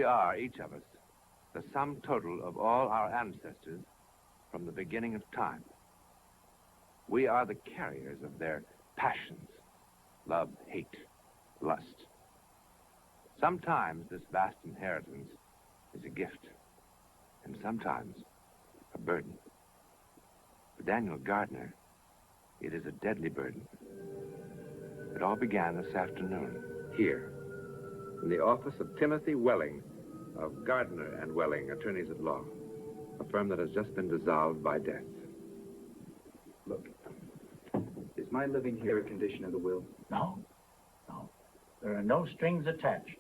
We are, each of us, the sum total of all our ancestors from the beginning of time. We are the carriers of their passions, love, hate, lust. Sometimes this vast inheritance is a gift, and sometimes a burden. For Daniel Gardner, it is a deadly burden. It all began this afternoon, here, in the office of Timothy Welling, of Gardner and Welling, attorneys at law, a firm that has just been dissolved by death. Look, is my living here a condition of the will? No, no. There are no strings attached.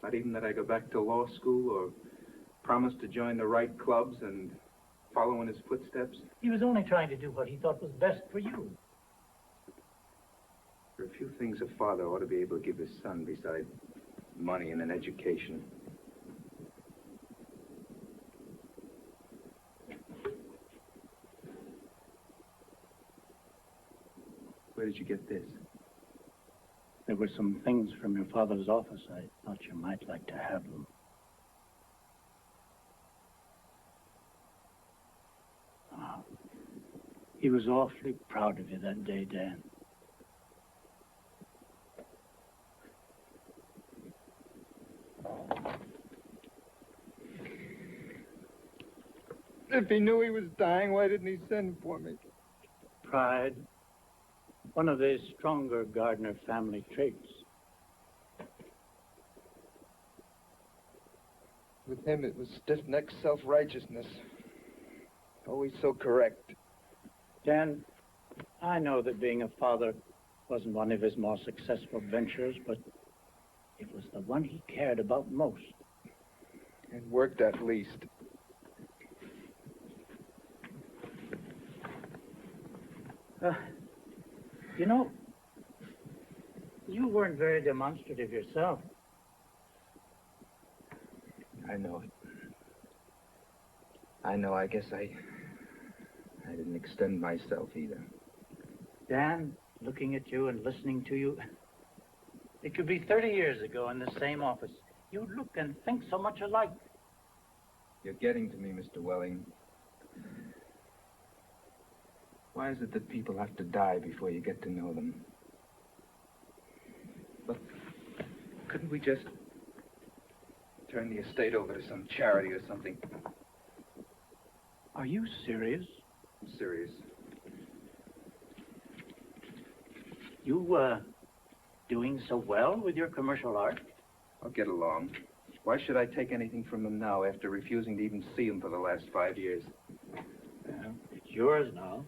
Not even that I go back to law school or promise to join the right clubs and follow in his footsteps? He was only trying to do what he thought was best for you. There are a few things a father ought to be able to give his son besides money and an education. Where did you get this? There were some things from your father's office. I thought you might like to have them. Oh, he was awfully proud of you that day, Dan. If he knew he was dying, why didn't he send for me? Pride. One of the stronger Gardner family traits. With him, it was stiff-necked self-righteousness. Always so correct. Dan, I know that being a father wasn't one of his more successful ventures, but it was the one he cared about most. And worked at least. You know, you weren't very demonstrative yourself. I know it. I know. I guess I didn't extend myself either. Dan, looking at you and listening to you, it could be 30 years ago in the same office. You look and think so much alike. You're getting to me, Mr. Welling. Why is it that people have to die before you get to know them? Look, couldn't we just turn the estate over to some charity or something? Are you serious? I'm serious. You, doing so well with your commercial art? I'll get along. Why should I take anything from them now after refusing to even see them for the last 5 years? Well, it's yours now.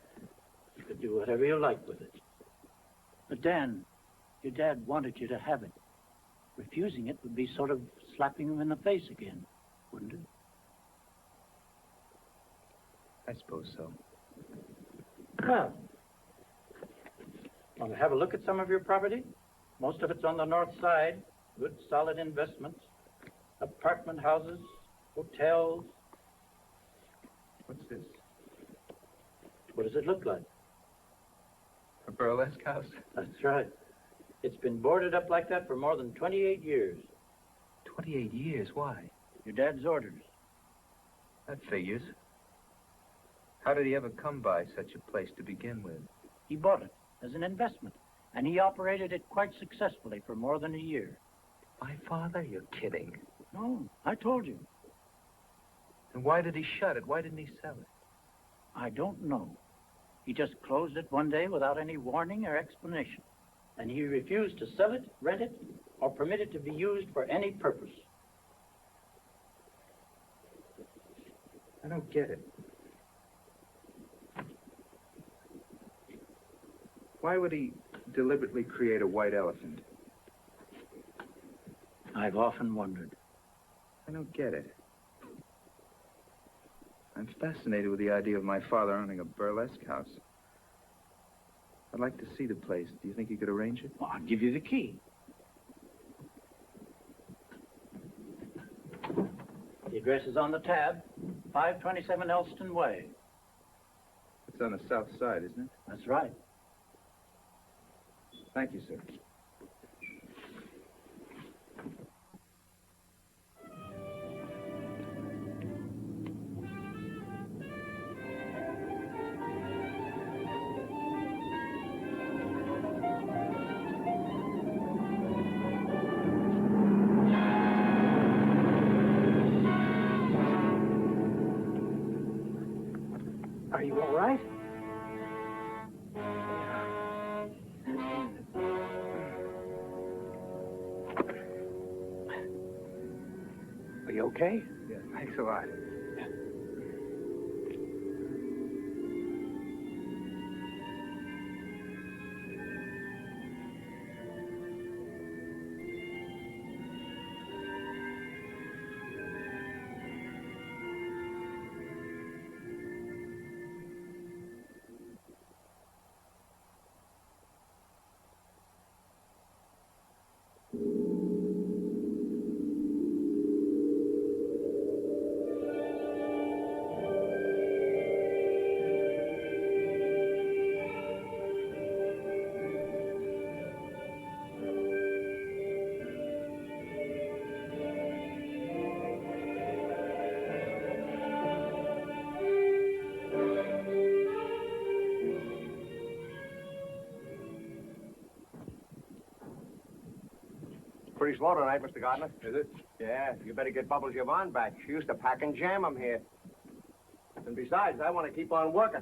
You could do whatever you like with it. But Dan, your dad wanted you to have it. Refusing it would be sort of slapping him in the face again, wouldn't it? I suppose so. Well, want to have a look at some of your property? Most of it's on the north side. Good, solid investments. Apartment houses, hotels. What's this? What does it look like? A burlesque house? That's right. It's been boarded up like that for more than 28 years. 28 years? Why? Your dad's orders. That figures. How did he ever come by such a place to begin with? He bought it as an investment, and he operated it quite successfully for more than a year. My father? You're kidding. No, I told you. And why did he shut it? Why didn't he sell it? I don't know. He just closed it one day without any warning or explanation. And he refused to sell it, rent it, or permit it to be used for any purpose. I don't get it. Why would he deliberately create a white elephant? I've often wondered. I don't get it. I'm fascinated with the idea of my father owning a burlesque house. I'd like to see the place. Do you think you could arrange it? Well, I'll give you the key. The address is on the tab, 527 Elston Way. It's on the south side, isn't it? That's right. Thank you, sir. Are you all right? Are you okay? Yeah, thanks a lot. Pretty slow tonight, Mr. Gardner. Is it? Yeah, you better get Bubbles Yvonne back. She used to pack and jam 'em here. And besides, I want to keep on working.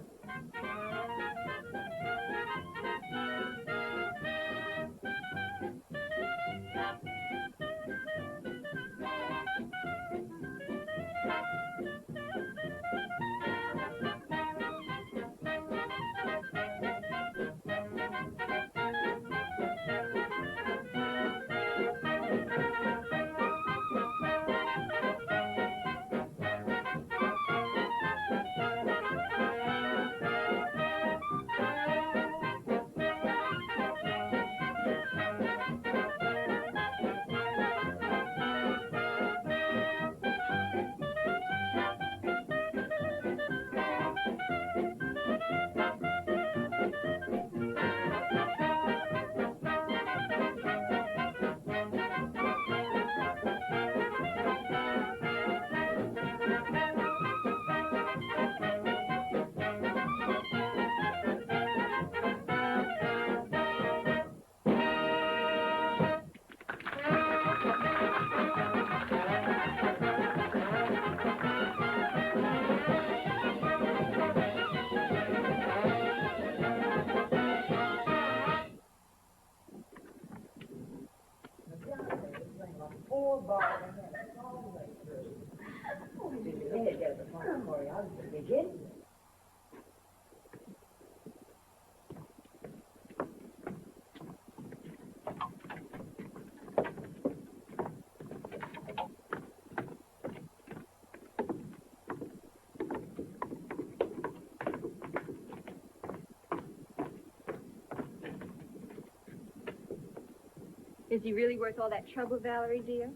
Is he really worth all that trouble, Valerie, dear?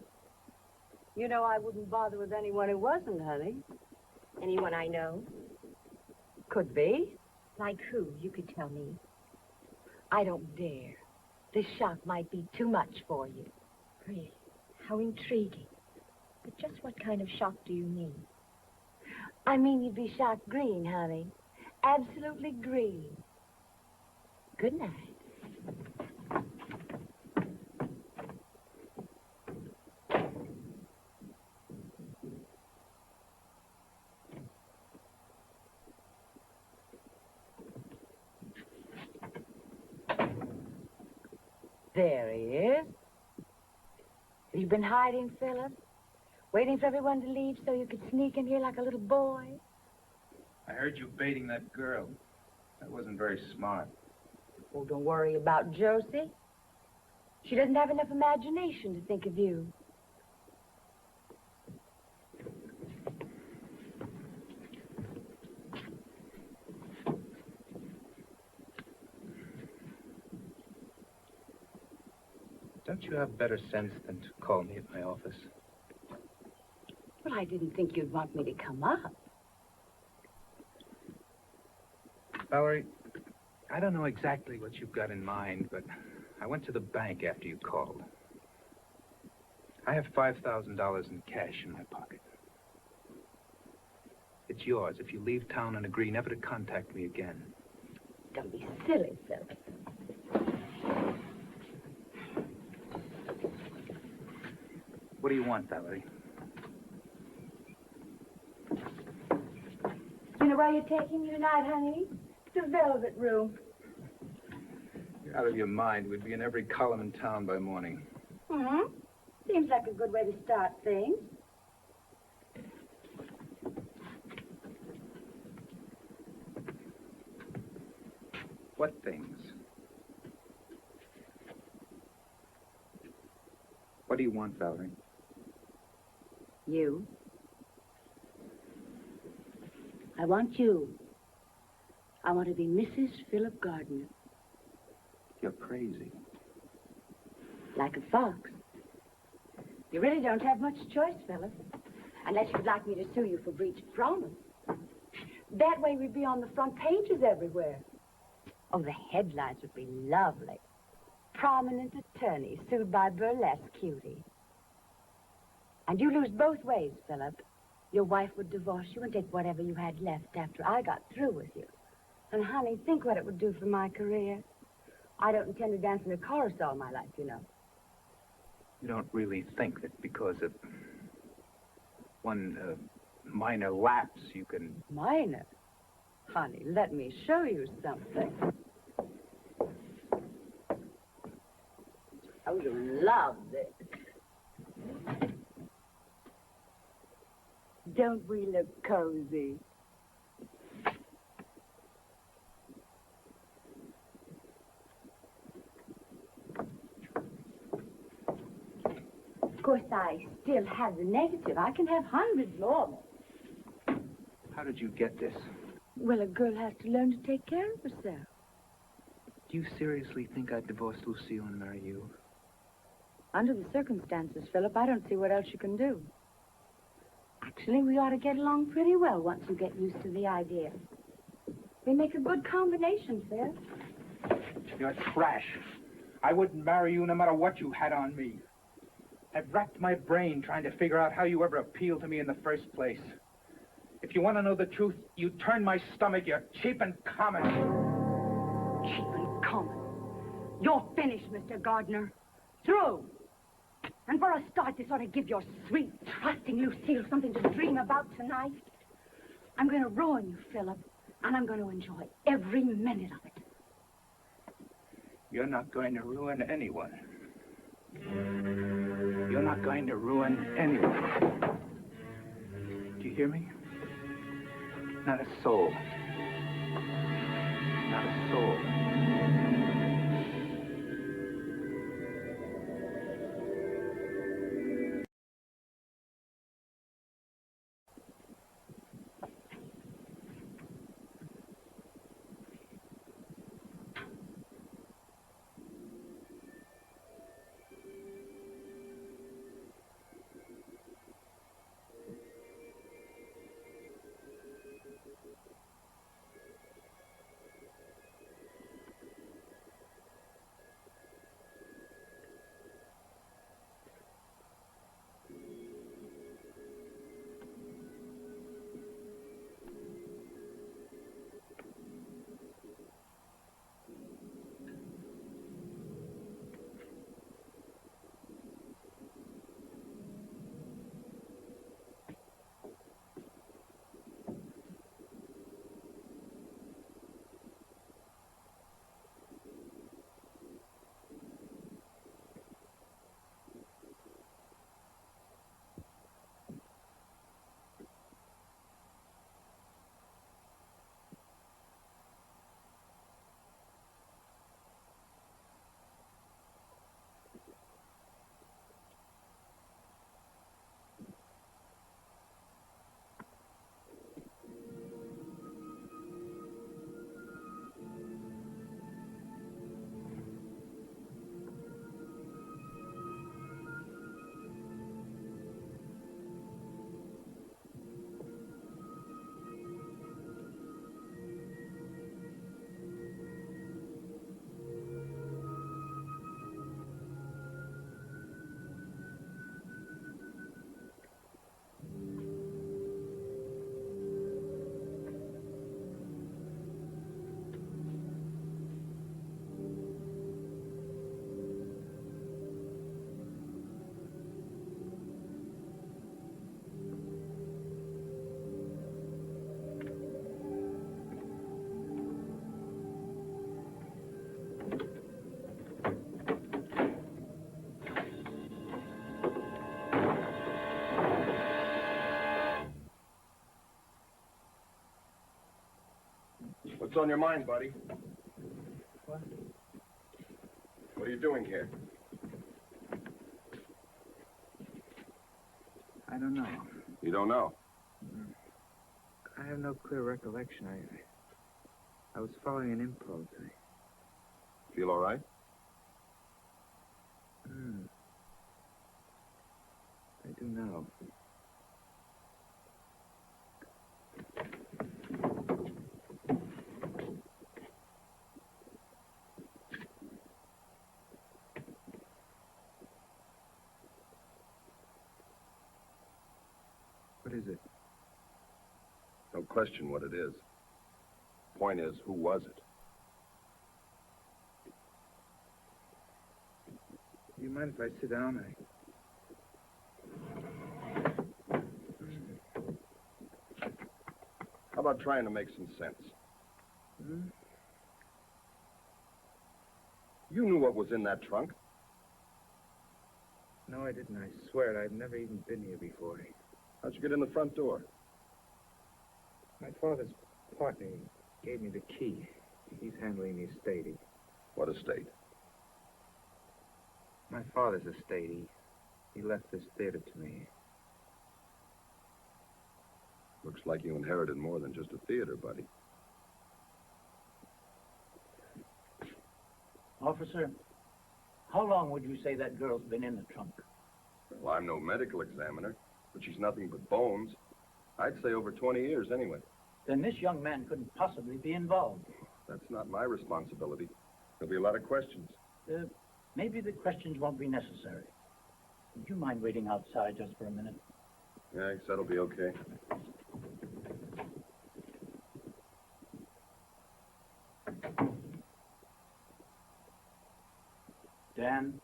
You know I wouldn't bother with anyone who wasn't, honey. Anyone I know? Could be. Like who? You could tell me. I don't dare. This shock might be too much for you. Really? How intriguing. But just what kind of shock do you mean? I mean you'd be shocked green, honey. Absolutely green. Good night. There he is. Have you been hiding, Philip? Waiting for everyone to leave so you could sneak in here like a little boy? I heard you baiting that girl. That wasn't very smart. Oh, don't worry about Josie. She doesn't have enough imagination to think of you. Don't you have better sense than to call me at my office? Well, I didn't think you'd want me to come up. Valerie, I don't know exactly what you've got in mind, but I went to the bank after you called. I have $5,000 in cash in my pocket. It's yours if you leave town and agree never to contact me again. Don't be silly, Philip. What do you want, Valerie? You know, where are you taking me tonight, honey? The Velvet Room. You're out of your mind. We'd be in every column in town by morning. Mm-hmm. Seems like a good way to start things. What things? What do you want, Valerie? You. I want you. I want to be Mrs. Philip Gardner. You're crazy. Like a fox. You really don't have much choice, Philip. Unless you'd like me to sue you for breach of promise. That way we'd be on the front pages everywhere. Oh, the headlines would be lovely. Prominent attorney sued by burlesque cutie. And you lose both ways, Philip. Your wife would divorce you and take whatever you had left after I got through with you. And, honey, think what it would do for my career. I don't intend to dance in a chorus all my life, you know. You don't really think that because of one minor lapse you can... Minor? Honey, let me show you something. Oh, you love this. Don't we look cozy? Of course, I still have the negative. I can have hundreds more. How did you get this? Well, a girl has to learn to take care of herself. Do you seriously think I'd divorce Lucille and marry you? Under the circumstances, Philip, I don't see what else you can do. Actually, we ought to get along pretty well once you get used to the idea. We make a good combination, Phil. You're trash. I wouldn't marry you no matter what you had on me. I've racked my brain trying to figure out how you ever appealed to me in the first place. If you want to know the truth, you turn my stomach. You're cheap and common. Cheap and common. You're finished, Mr. Gardner. Through. And for a start, this ought to give your sweet, trusting Lucille something to dream about tonight. I'm going to ruin you, Philip, and I'm going to enjoy every minute of it. You're not going to ruin anyone. You're not going to ruin anyone. Do you hear me? Not a soul. Not a soul. What's on your mind, buddy? What? What are you doing here? I don't know. You don't know. I have no clear recollection. I was following an impulse. Feel all right? I do now. What is it? Don't question what it is. Point is, who was it? Do you mind if I sit down? How about trying to make some sense? You knew what was in that trunk. No, I didn't. I swear it. I've never even been here before. How'd you get in the front door? My father's partner gave me the key. He's handling the estate. What estate? My father's estate. He left this theater to me. Looks like you inherited more than just a theater, buddy. Officer, how long would you say that girl's been in the trunk? Well, I'm no medical examiner, but she's nothing but bones. I'd say over 20 years anyway. Then this young man couldn't possibly be involved. That's not my responsibility. There'll be a lot of questions. Maybe the questions won't be necessary. Would you mind waiting outside just for a minute? Yeah, I guess that'll be okay. Dan,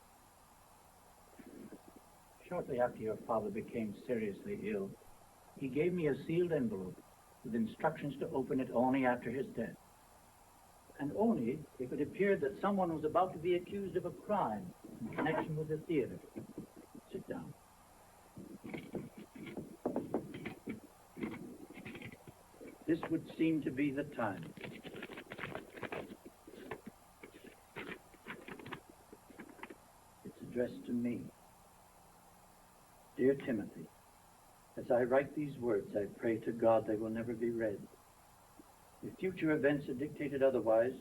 shortly after your father became seriously ill, he gave me a sealed envelope with instructions to open it only after his death. And only if it appeared that someone was about to be accused of a crime in connection with the theater. Sit down. This would seem to be the time. It's addressed to me. Dear Timothy, as I write these words, I pray to God they will never be read. If future events had dictated otherwise,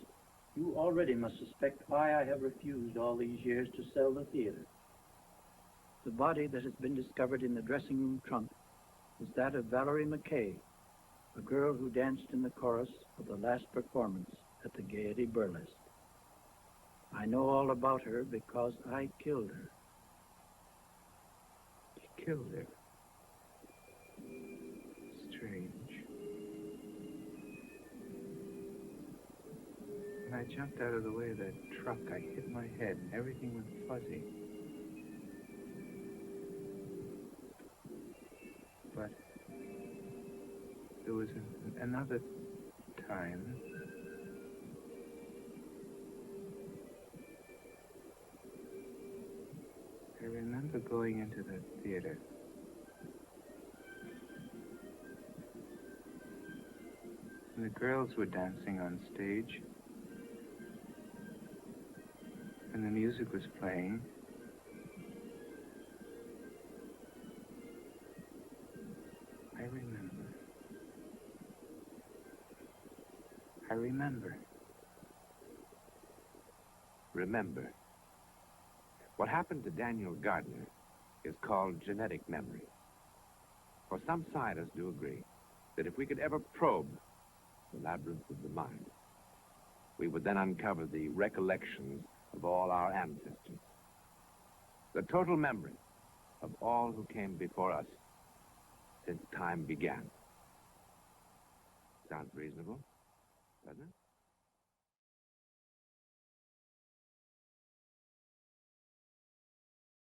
you already must suspect why I have refused all these years to sell the theater. The body that has been discovered in the dressing room trunk is that of Valerie McKay, a girl who danced in the chorus of the last performance at the Gaiety Burlesque. I know all about her because I killed her. You killed her. Strange. When I jumped out of the way of that truck, I hit my head and everything went fuzzy. But there was another time. I remember going into the theater. And the girls were dancing on stage. And the music was playing. I remember. Remember. What happened to Daniel Gardner is called genetic memory. For some scientists do agree that if we could ever probe the labyrinth of the mind, we would then uncover the recollections of all our ancestors. The total memory of all who came before us since time began. Sounds reasonable, doesn't it?